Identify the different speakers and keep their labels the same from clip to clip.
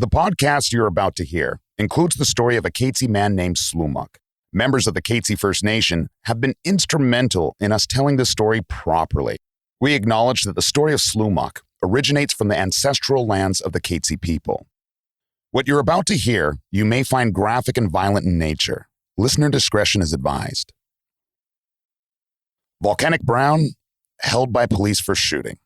Speaker 1: The podcast you're about to hear includes the story of a Katzie man named Slumuk. Members of the Katzie First Nation have been instrumental in us telling this story properly. We acknowledge that the story of Slumuk originates from the ancestral lands of the Katzie people. What you're about to hear, you may find graphic and violent in nature. Listener discretion is advised. Volcanic Brown, held by police for shooting.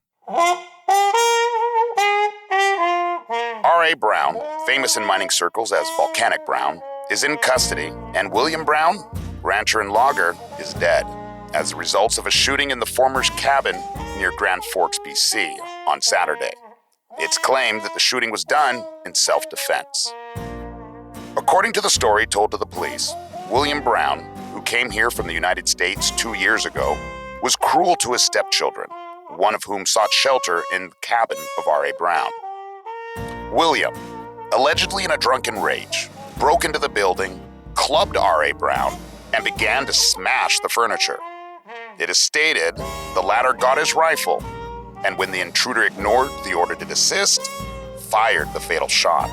Speaker 1: R.A. Brown, famous in mining circles as Volcanic Brown, is in custody, and William Brown, rancher and logger, is dead as a result of a shooting in the former's cabin near Grand Forks, BC, on Saturday. It's claimed that the shooting was done in self-defense. According to the story told to the police, William Brown, who came here from the United States 2 years ago, was cruel to his stepchildren, one of whom sought shelter in the cabin of R.A. Brown. William, allegedly in a drunken rage, broke into the building, clubbed R.A. Brown, and began to smash the furniture. It is stated the latter got his rifle, and when the intruder ignored the order to desist, fired the fatal shot.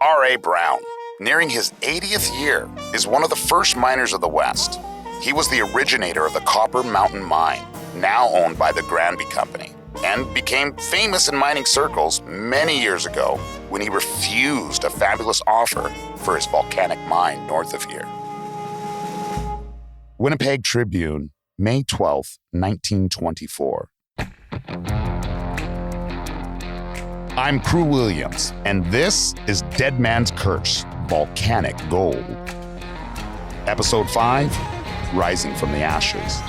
Speaker 1: R.A. Brown, nearing his 80th year, is one of the first miners of the West. He was the originator of the Copper Mountain Mine, now owned by the Granby Company, and became famous in mining circles many years ago when he refused a fabulous offer for his volcanic mine north of here. Winnipeg Tribune, May 12, 1924. I'm Kru Williams, and this is Dead Man's Curse, Volcanic Gold. Episode 5, Rising from the Ashes.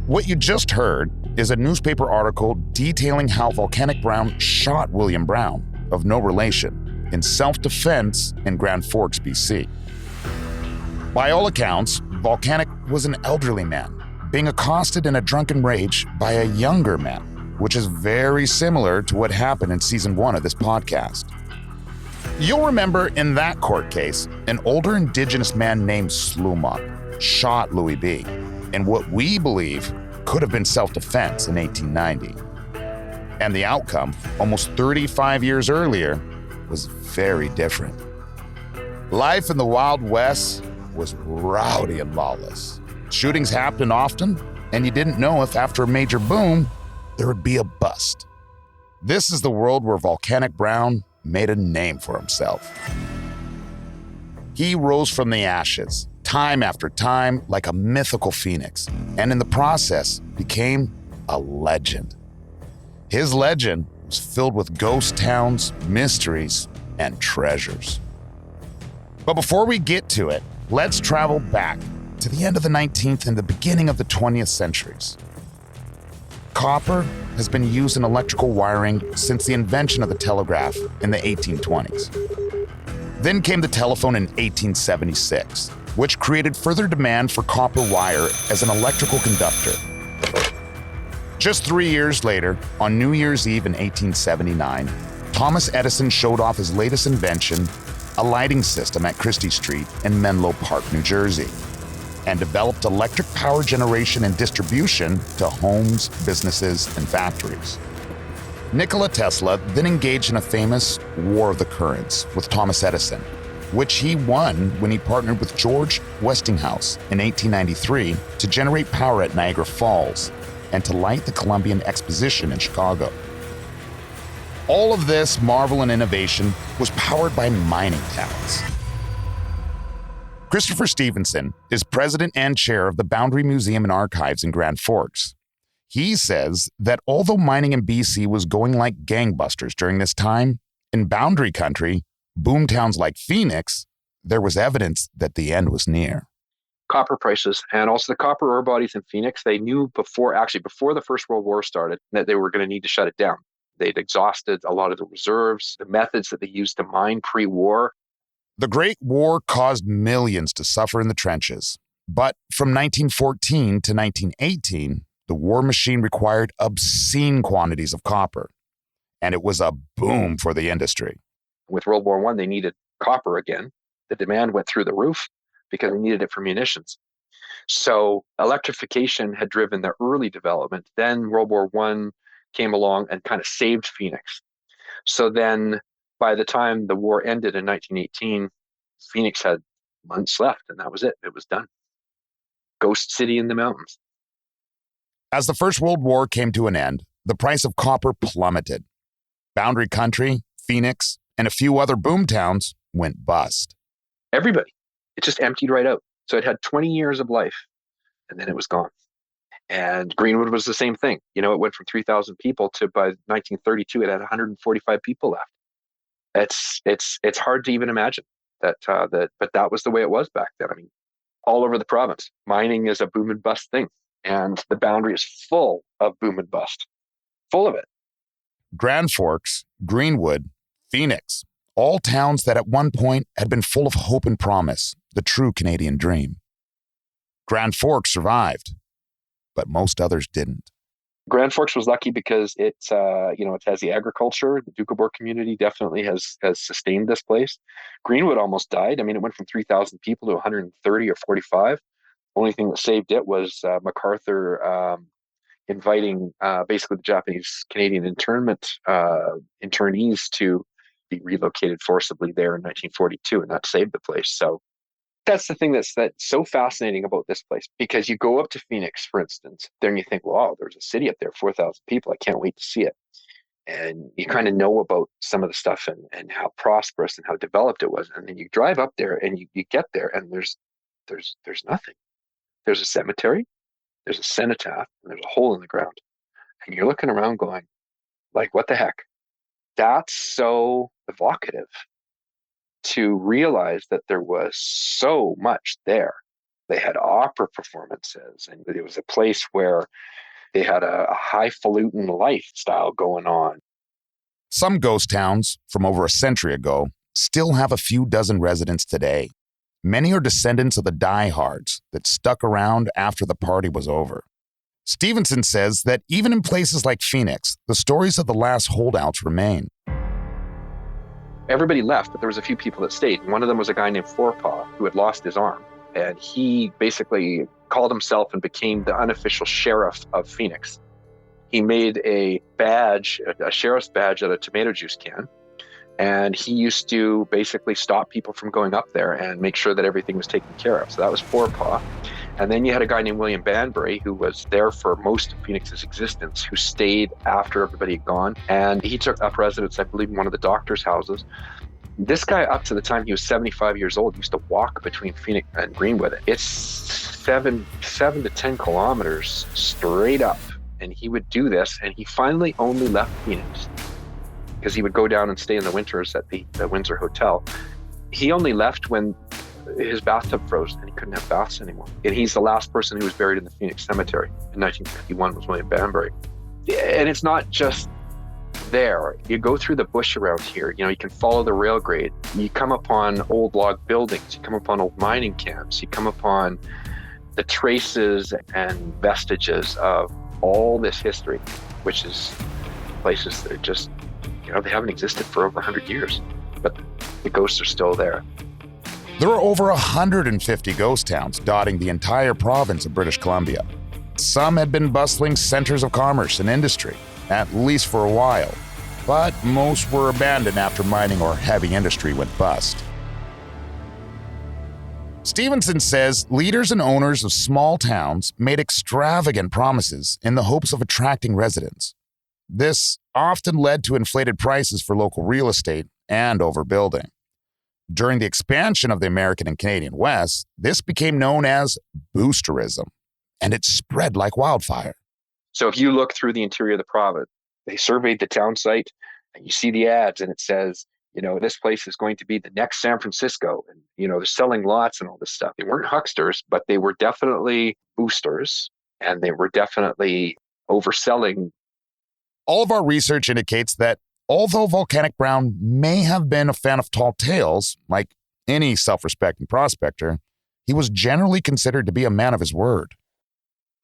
Speaker 1: What you just heard is a newspaper article detailing how Volcanic Brown shot William Brown, of no relation, in self-defense in Grand Forks, BC. By all accounts, Volcanic was an elderly man, being accosted in a drunken rage by a younger man, which is very similar to what happened in season 1 of this podcast. You'll remember in that court case, an older indigenous man named Slumuk shot Louis B. in what we believe could have been self-defense in 1890. And the outcome, almost 35 years earlier, was very different. Life in the Wild West was rowdy and lawless. Shootings happened often, and you didn't know if after a major boom, there would be a bust. This is the world where Volcanic Brown made a name for himself. He rose from the ashes, time after time, like a mythical phoenix, and in the process became a legend. His legend was filled with ghost towns, mysteries, and treasures. But before we get to it, let's travel back to the end of the 19th and the beginning of the 20th centuries. Copper has been used in electrical wiring since the invention of the telegraph in the 1820s. Then came the telephone in 1876, which created further demand for copper wire as an electrical conductor. Just 3 years later, on New Year's Eve in 1879, Thomas Edison showed off his latest invention, a lighting system at Christie Street in Menlo Park, New Jersey, and developed electric power generation and distribution to homes, businesses, and factories. Nikola Tesla then engaged in a famous War of the Currents with Thomas Edison, which he won when he partnered with George Westinghouse in 1893 to generate power at Niagara Falls and to light the Columbian Exposition in Chicago. All of this marvel and innovation was powered by mining towns. Christopher Stevenson is president and chair of the Boundary Museum and Archives in Grand Forks. He says that although mining in BC was going like gangbusters during this time, in Boundary Country, boomtowns like Phoenix, there was evidence that the end was near.
Speaker 2: Copper prices and also the copper ore bodies in Phoenix, they knew before the First World War started that they were going to need to shut it down. They'd exhausted a lot of the reserves, the methods that they used to mine pre-war.
Speaker 1: The Great War caused millions to suffer in the trenches. But from 1914 to 1918, the war machine required obscene quantities of copper. And it was a boom for the industry.
Speaker 2: With World War I, they needed copper again. The demand went through the roof because they needed it for munitions. So electrification had driven the early development. Then World War I, came along and kind of saved Phoenix. So then by the time the war ended in 1918, Phoenix had months left, and that was it. It was done. Ghost city in the mountains.
Speaker 1: As the First World War came to an end, the price of copper plummeted. Boundary Country, Phoenix, and a few other boom towns went bust.
Speaker 2: Everybody. It just emptied right out. So it had 20 years of life, and then it was gone. And Greenwood was the same thing. You know, it went from 3,000 people to by 1932, it had 145 people left. It's hard to even imagine that, but that was the way it was back then. I mean, all over the province, mining is a boom and bust thing. And the Boundary is full of boom and bust, full of it.
Speaker 1: Grand Forks, Greenwood, Phoenix, all towns that at one point had been full of hope and promise, the true Canadian dream. Grand Forks survived, but most others didn't.
Speaker 2: Grand Forks was lucky because it has the agriculture. The Doukhobor community definitely has sustained this place. Greenwood almost died. I mean, it went from 3,000 people to 130 or 45. Only thing that saved it was MacArthur inviting basically the Japanese Canadian internees to be relocated forcibly there in 1942, and that saved the place. So that's the thing that's so fascinating about this place, because you go up to Phoenix, for instance, then you think, wow, there's a city up there, 4,000 people. I can't wait to see it. And you kind of know about some of the stuff and how prosperous and how developed it was. And then you drive up there and you get there and there's nothing. There's a cemetery, there's a cenotaph, and there's a hole in the ground. And you're looking around going, like, what the heck? That's so evocative to realize that there was so much there. They had opera performances, and it was a place where they had a highfalutin lifestyle going on.
Speaker 1: Some ghost towns from over a century ago still have a few dozen residents today. Many are descendants of the diehards that stuck around after the party was over. Stevenson says that even in places like Phoenix, the stories of the last holdouts remain.
Speaker 2: Everybody left, but there was a few people that stayed. One of them was a guy named Forepaugh who had lost his arm. And he basically called himself and became the unofficial sheriff of Phoenix. He made a badge, a sheriff's badge out of tomato juice can. And he used to basically stop people from going up there and make sure that everything was taken care of. So that was Forepaugh. And then you had a guy named William Banbury, who was there for most of Phoenix's existence, who stayed after everybody had gone. And he took up residence, I believe, in one of the doctor's houses. This guy, up to the time he was 75 years old, used to walk between Phoenix and Greenwood. It's 7 to 10 kilometers straight up. And he would do this. And he finally only left Phoenix because he would go down and stay in the winters at the Windsor Hotel. He only left when his bathtub froze and he couldn't have baths anymore. And he's the last person who was buried in the Phoenix Cemetery in 1951 was William Banbury. And it's not just there. You go through the bush around here, you can follow the rail grade. You come upon old log buildings, you come upon old mining camps, you come upon the traces and vestiges of all this history, which is places that are just, they haven't existed for over 100 years, but the ghosts are still there.
Speaker 1: There are over 150 ghost towns dotting the entire province of British Columbia. Some had been bustling centers of commerce and industry, at least for a while, but most were abandoned after mining or heavy industry went bust. Stevenson says leaders and owners of small towns made extravagant promises in the hopes of attracting residents. This often led to inflated prices for local real estate and overbuilding. During the expansion of the American and Canadian West, this became known as boosterism, and it spread like wildfire.
Speaker 2: So if you look through the interior of the province, they surveyed the town site, and you see the ads, and it says, this place is going to be the next San Francisco, and, they're selling lots and all this stuff. They weren't hucksters, but they were definitely boosters, and they were definitely overselling.
Speaker 1: All of our research indicates that although Volcanic Brown may have been a fan of tall tales, like any self-respecting prospector, he was generally considered to be a man of his word.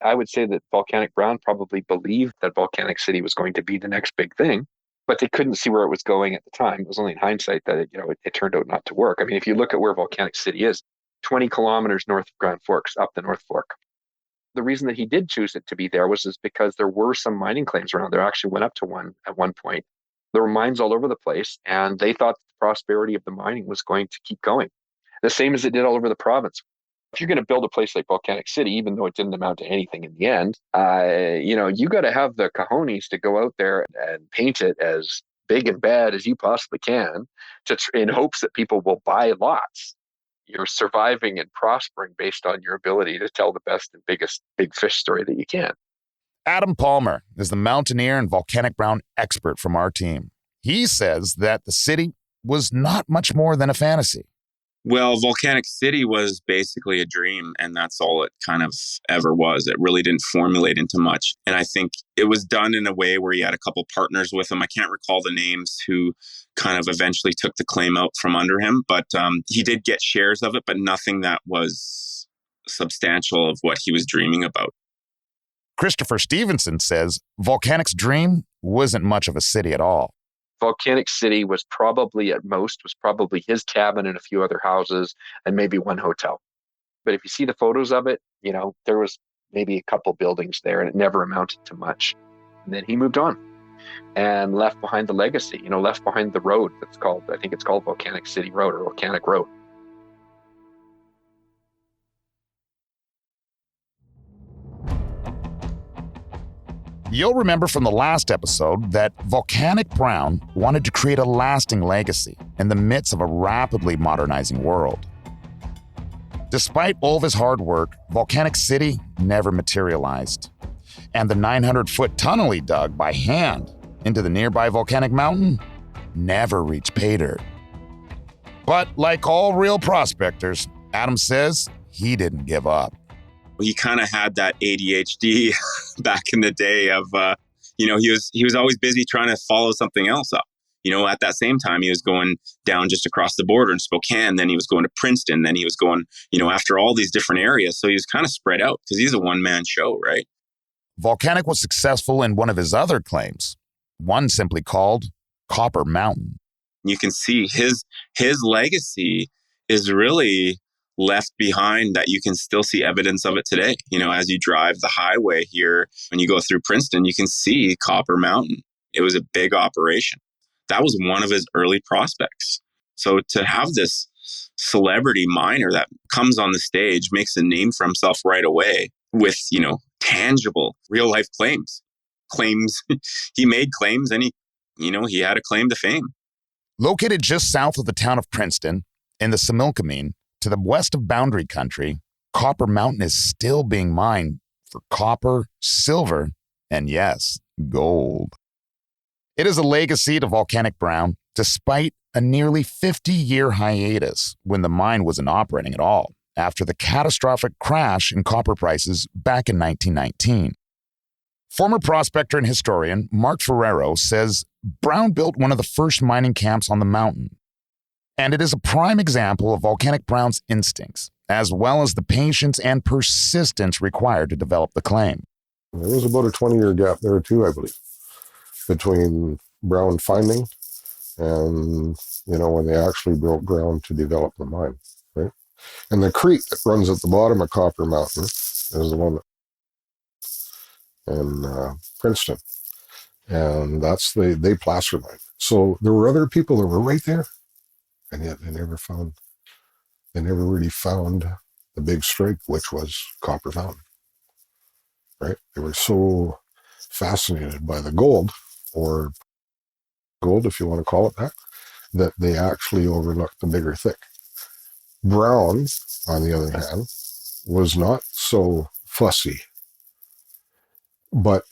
Speaker 2: I would say that Volcanic Brown probably believed that Volcanic City was going to be the next big thing, but they couldn't see where it was going at the time. It was only in hindsight that it turned out not to work. I mean, if you look at where Volcanic City is, 20 kilometers north of Grand Forks, up the North Fork. The reason that he did choose it to be there was because there were some mining claims around. There actually went up to one at one point. There were mines all over the place, and they thought the prosperity of the mining was going to keep going, the same as it did all over the province. If you're going to build a place like Volcanic City, even though it didn't amount to anything in the end, you got to have the cojones to go out there and paint it as big and bad as you possibly can, in hopes that people will buy lots. You're surviving and prospering based on your ability to tell the best and biggest big fish story that you can.
Speaker 1: Adam Palmer is the mountaineer and Volcanic Brown expert from our team. He says that the city was not much more than a fantasy.
Speaker 3: Well, Volcanic City was basically a dream, and that's all it kind of ever was. It really didn't formulate into much. And I think it was done in a way where he had a couple partners with him. I can't recall the names who kind of eventually took the claim out from under him, but he did get shares of it, but nothing that was substantial of what he was dreaming about.
Speaker 1: Christopher Stevenson says Volcanic's dream wasn't much of a city at all.
Speaker 2: Volcanic City was probably his cabin and a few other houses and maybe one hotel. But if you see the photos of it, there was maybe a couple buildings there and it never amounted to much. And then he moved on and left behind the legacy, left behind the road I think it's called Volcanic City Road or Volcanic Road.
Speaker 1: You'll remember from the last episode that Volcanic Brown wanted to create a lasting legacy in the midst of a rapidly modernizing world. Despite all of his hard work, Volcanic City never materialized, and the 900-foot tunnel he dug by hand into the nearby volcanic mountain never reached pay dirt. But like all real prospectors, Adam says he didn't give up.
Speaker 3: He kind of had that ADHD back in the day of, he was always busy trying to follow something else up. At that same time, he was going down just across the border in Spokane. Then he was going to Princeton. Then he was going, after all these different areas. So he was kind of spread out because he's a one-man show, right?
Speaker 1: Volcanic was successful in one of his other claims, one simply called Copper Mountain.
Speaker 3: You can see his legacy is really left behind, that you can still see evidence of it today. As you drive the highway here, when you go through Princeton, you can see Copper Mountain. It was a big operation. That was one of his early prospects. So to have this celebrity miner that comes on the stage, makes a name for himself right away with, tangible real life claims. He made claims and he had a claim to fame.
Speaker 1: Located just south of the town of Princeton in the Similkameen, to the west of Boundary Country, Copper Mountain is still being mined for copper, silver, and yes, gold. It is a legacy to Volcanic Brown, despite a nearly 50-year hiatus when the mine wasn't operating at all, after the catastrophic crash in copper prices back in 1919. Former prospector and historian Marc Ferrero says Brown built one of the first mining camps on the mountain. And it is a prime example of Volcanic Brown's instincts, as well as the patience and persistence required to develop the claim.
Speaker 4: There was about a 20-year gap there too, I believe, between Brown finding and, when they actually broke ground to develop the mine, right? And the creek that runs at the bottom of Copper Mountain is the one in Princeton. And that's they placer mine. So there were other people that were right there. And yet they never really found the big strike, which was Copper Mountain, right? They were so fascinated by the gold, or gold, if you want to call it that they actually overlooked the bigger thick. Brown, on the other hand, was not so fussy, but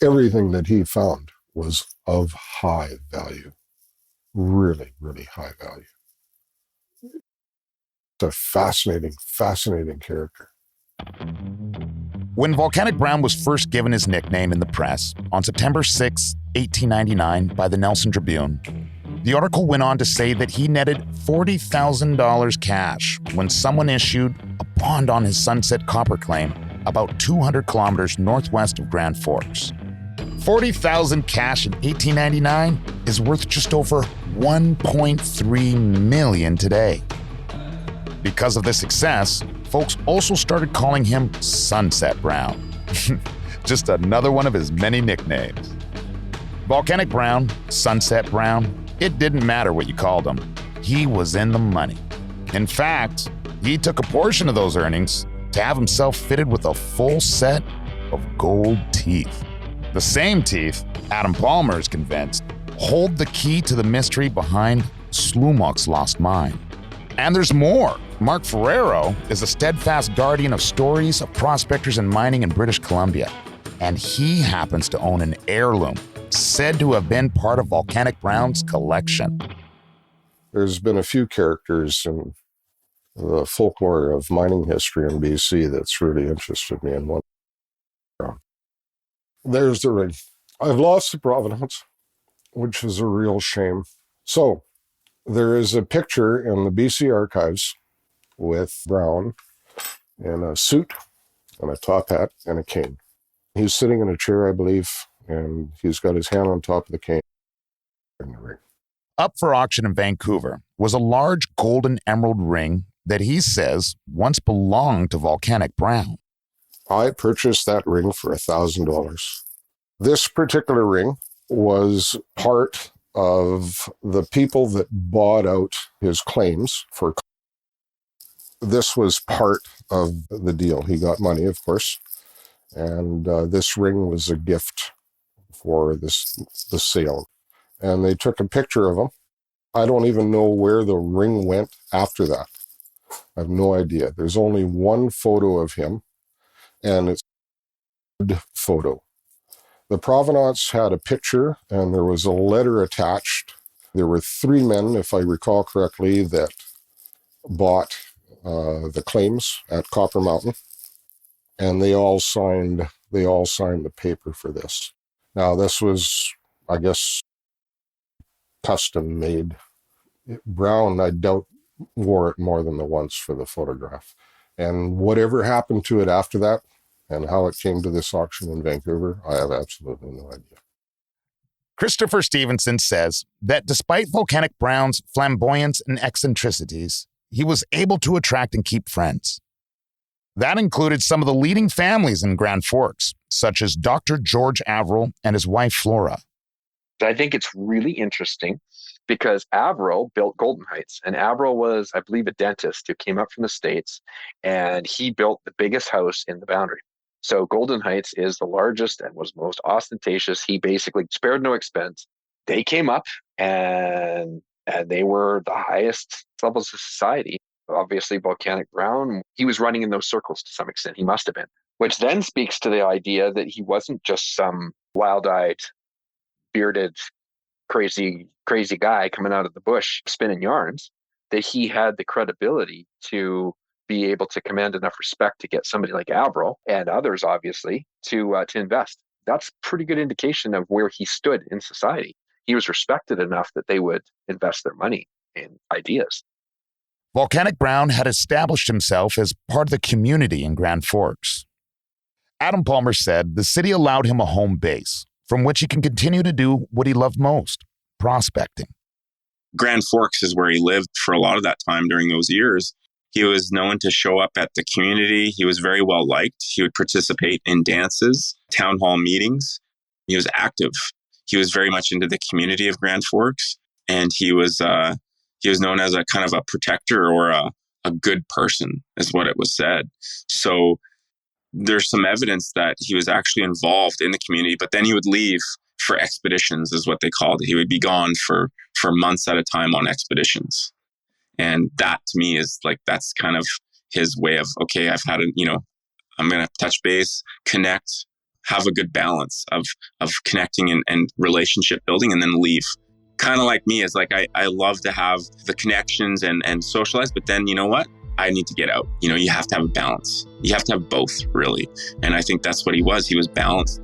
Speaker 4: everything that he found was of high value, really, really high value. A fascinating character.
Speaker 1: When Volcanic Brown was first given his nickname in the press on September 6, 1899 by the Nelson Tribune, the article went on to say that he netted $40,000 cash when someone issued a bond on his Sunset copper claim about 200 kilometers northwest of Grand Forks. $40,000 cash in 1899 is worth just over $1.3 million today. Because of this success, folks also started calling him Sunset Brown. Just another one of his many nicknames. Volcanic Brown, Sunset Brown, it didn't matter what you called him. He was in the money. In fact, he took a portion of those earnings to have himself fitted with a full set of gold teeth. The same teeth, Adam Palmer is convinced, hold the key to the mystery behind Slumok's lost mine. And there's more. Marc Ferrero is a steadfast guardian of stories of prospectors and mining in British Columbia. And he happens to own an heirloom said to have been part of Volcanic Brown's collection.
Speaker 4: There's been a few characters in the folklore of mining history in BC that's really interested me in one. There's the ring. I've lost the provenance, which is a real shame. So there is a picture in the BC archives with Brown in a suit and a top hat and a cane. He's sitting in a chair, I believe, and he's got his hand on top of the cane in the ring.
Speaker 1: Up for auction in Vancouver was a large golden emerald ring that he says once belonged to Volcanic Brown.
Speaker 4: I purchased that ring for $1,000. This particular ring was part of the people that bought out his claims for. This was part of the deal. He got money, of course, and this ring was a gift for the sale. And they took a picture of him. I don't even know where the ring went after that. I have no idea. There's only one photo of him, and it's a good photo. The provenance had a picture, and there was a letter attached. There were 3 men, if I recall correctly, that bought the claims at Copper Mountain, and they all signed the paper for this. Now, this was, I guess, custom made. Brown, I doubt, wore it more than the once for the photograph. And whatever happened to it after that and how it came to this auction in Vancouver, I have absolutely no idea.
Speaker 1: Christopher Stevenson says that despite Volcanic Brown's flamboyance and eccentricities, he was able to attract and keep friends. That included some of the leading families in Grand Forks, such as Dr. George Averill and his wife Flora.
Speaker 2: I think it's really interesting because Averill built Golden Heights, and Averill was, I believe, a dentist who came up from the States, and he built the biggest house in the Boundary. So Golden Heights is the largest and was most ostentatious. He basically spared no expense. They came up and they were the highest levels of society. Obviously, Volcanic Brown, he was running in those circles to some extent. He must have been, which then speaks to the idea that he wasn't just some wild-eyed, bearded, crazy guy coming out of the bush spinning yarns, that he had the credibility to be able to command enough respect to get somebody like Averill and others, obviously, to invest. That's a pretty good indication of where he stood in society. He was respected enough that they would invest their money in ideas.
Speaker 1: Volcanic Brown had established himself as part of the community in Grand Forks. Adam Palmer said the city allowed him a home base from which he can continue to do what he loved most, prospecting.
Speaker 3: Grand Forks is where he lived for a lot of that time during those years. He was known to show up at the community. He was very well liked. He would participate in dances, town hall meetings. He was active. He was very much into the community of Grand Forks, and he was known as a kind of a protector or a good person, is what it was said. So there's some evidence that he was actually involved in the community, but then he would leave for expeditions, is what they called it. He would be gone for months at a time on expeditions. And that to me is like, that's kind of his way of, okay, I've had I'm going to touch base, connect, have a good balance of connecting and relationship building, and then leave. Kind of like me, is like, I love to have the connections and socialize, but then you know what? I need to get out. You have to have a balance. You have to have both, really. And I think that's what he was. He was balanced.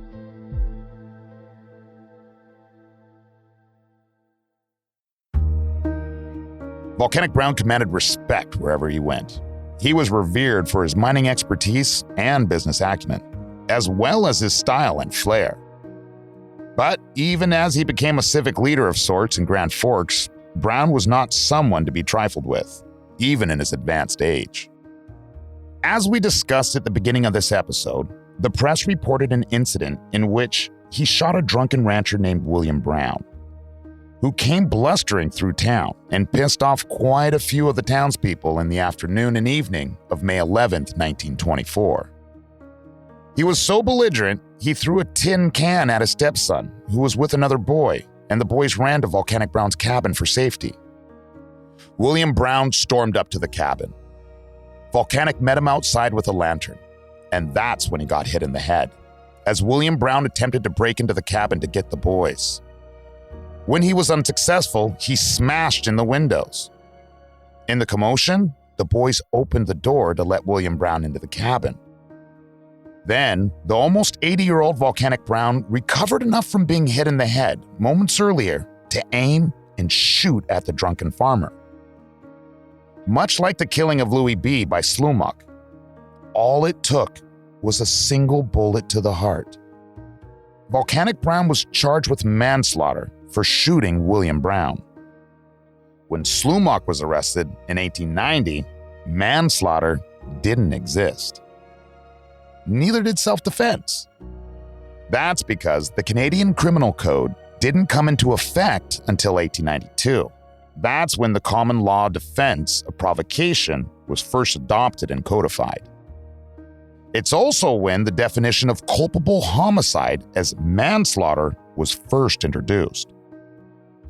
Speaker 1: Volcanic Brown commanded respect wherever he went. He was revered for his mining expertise and business acumen, as well as his style and flair. But even as he became a civic leader of sorts in Grand Forks, Brown was not someone to be trifled with, even in his advanced age. As we discussed at the beginning of this episode, the press reported an incident in which he shot a drunken rancher named William Brown, who came blustering through town and pissed off quite a few of the townspeople in the afternoon and evening of May 11th, 1924. He was so belligerent, he threw a tin can at his stepson, who was with another boy, and the boys ran to Volcanic Brown's cabin for safety. William Brown stormed up to the cabin. Volcanic met him outside with a lantern, and that's when he got hit in the head, as William Brown attempted to break into the cabin to get the boys. When he was unsuccessful, he smashed in the windows. In the commotion, the boys opened the door to let William Brown into the cabin. Then, the almost 80-year-old Volcanic Brown recovered enough from being hit in the head moments earlier to aim and shoot at the drunken farmer. Much like the killing of Louis B. by Slumac, all it took was a single bullet to the heart. Volcanic Brown was charged with manslaughter for shooting William Brown. When Slumac was arrested in 1890, manslaughter didn't exist. Neither did self-defense. That's because the Canadian Criminal Code didn't come into effect until 1892. That's when the common law defense of provocation was first adopted and codified. It's also when the definition of culpable homicide as manslaughter was first introduced.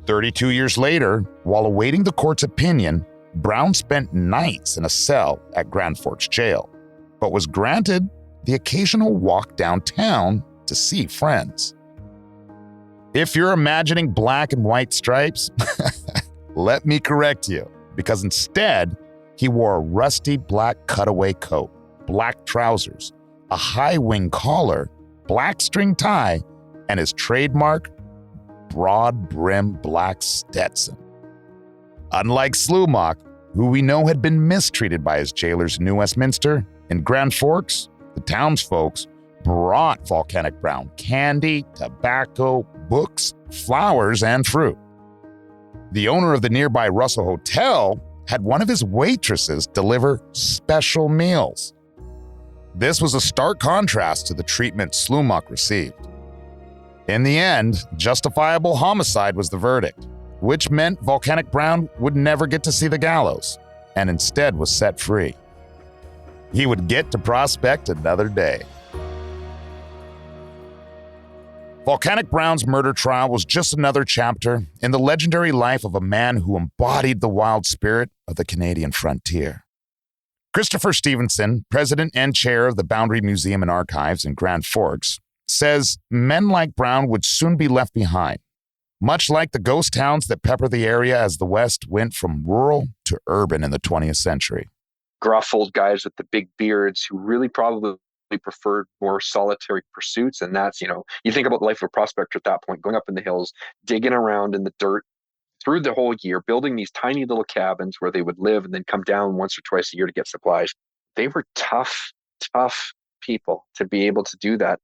Speaker 1: 32 years later, while awaiting the court's opinion, Brown spent nights in a cell at Grand Forks Jail, but was granted the occasional walk downtown to see friends. If you're imagining black and white stripes, let me correct you, because instead, he wore a rusty black cutaway coat, black trousers, a high wing collar, black string tie, and his trademark broad brim black Stetson. Unlike Slumac, who we know had been mistreated by his jailers in New Westminster, in Grand Forks, the townsfolks brought Volcanic Brown candy, tobacco, books, flowers, and fruit. The owner of the nearby Russell Hotel had one of his waitresses deliver special meals. This was a stark contrast to the treatment Slumac received. In the end, justifiable homicide was the verdict, which meant Volcanic Brown would never get to see the gallows, and instead was set free. He would get to prospect another day. Volcanic Brown's murder trial was just another chapter in the legendary life of a man who embodied the wild spirit of the Canadian frontier. Christopher Stevenson, president and chair of the Boundary Museum and Archives in Grand Forks, says men like Brown would soon be left behind, much like the ghost towns that pepper the area as the West went from rural to urban in the 20th century.
Speaker 2: Gruff old guys with the big beards who really probably preferred more solitary pursuits. And that's, you think about the life of a prospector at that point, going up in the hills, digging around in the dirt through the whole year, building these tiny little cabins where they would live and then come down once or twice a year to get supplies. They were tough people to be able to do that.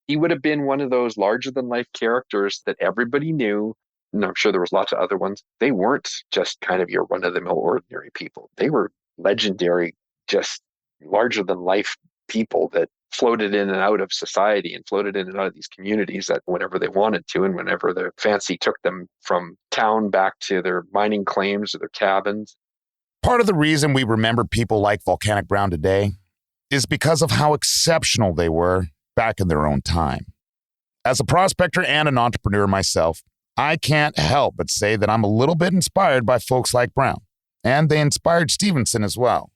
Speaker 2: He would have been one of those larger than life characters that everybody knew. And I'm sure there was lots of other ones. They weren't just kind of your run of the mill ordinary people. They were legendary, just larger than life people that floated in and out of society and floated in and out of these communities that whenever they wanted to and whenever their fancy took them from town back to their mining claims or their cabins.
Speaker 1: Part of the reason we remember people like Volcanic Brown today is because of how exceptional they were back in their own time. As a prospector and an entrepreneur myself, I can't help but say that I'm a little bit inspired by folks like Brown, and they inspired Stevenson as well.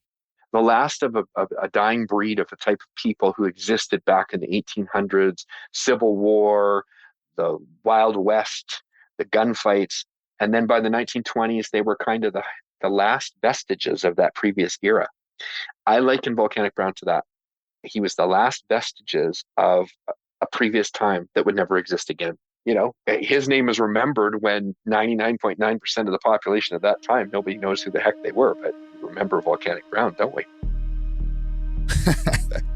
Speaker 2: The last of a dying breed of a type of people who existed back in the 1800s, Civil War, the Wild West, the gunfights. And then by the 1920s, they were kind of the last vestiges of that previous era. I liken Volcanic Brown to that. He was the last vestiges of a previous time that would never exist again. His name is remembered when 99.9% of the population at that time, nobody knows who the heck they were, but remember Volcanic Brown, don't we?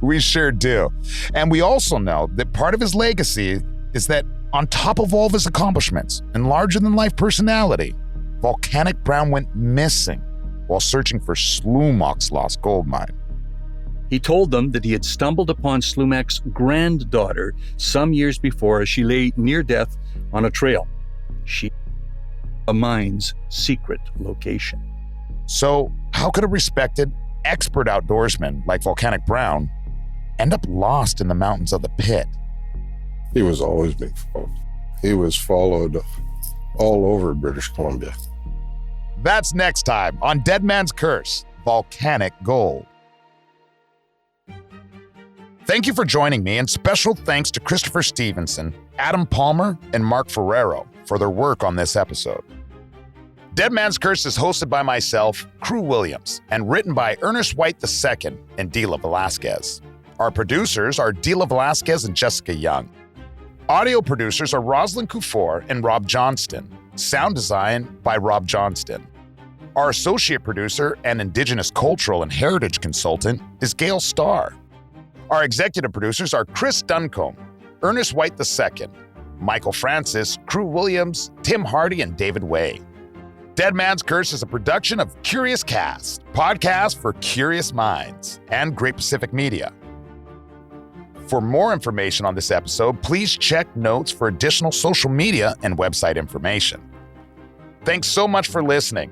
Speaker 1: We sure do. And we also know that part of his legacy is that on top of all of his accomplishments and larger-than-life personality, Volcanic Brown went missing while searching for Slumac's lost gold mine.
Speaker 5: He told them that he had stumbled upon Slumac's granddaughter some years before as she lay near death on a trail. She a mine's secret location.
Speaker 1: So, how could a respected, expert outdoorsman like Volcanic Brown end up lost in the mountains of the pit?
Speaker 4: He was always being followed. He was followed all over British Columbia.
Speaker 1: That's next time on Dead Man's Curse, Volcanic Gold. Thank you for joining me, and special thanks to Christopher Stevenson, Adam Palmer, and Marc Ferrero for their work on this episode. Dead Man's Curse is hosted by myself, Kru Williams, and written by Ernest White II and Dila Velasquez. Our producers are Dila Velasquez and Jessica Young. Audio producers are Rosalind Kufor and Rob Johnston. Sound design by Rob Johnston. Our associate producer and Indigenous cultural and heritage consultant is Gail Starr. Our executive producers are Chris Duncombe, Ernest White II, Michael Francis, Kru Williams, Tim Hardy, and David Way. Dead Man's Curse is a production of Curious Cast, podcast for curious minds, and Great Pacific Media. For more information on this episode, please check notes for additional social media and website information. Thanks so much for listening.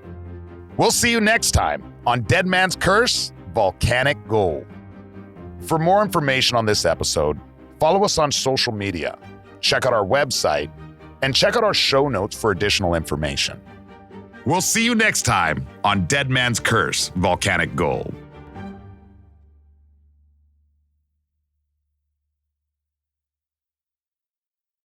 Speaker 1: We'll see you next time on Dead Man's Curse, Volcanic Gold. For more information on this episode, follow us on social media, check out our website, and check out our show notes for additional information. We'll see you next time on Dead Man's Curse, Volcanic Gold.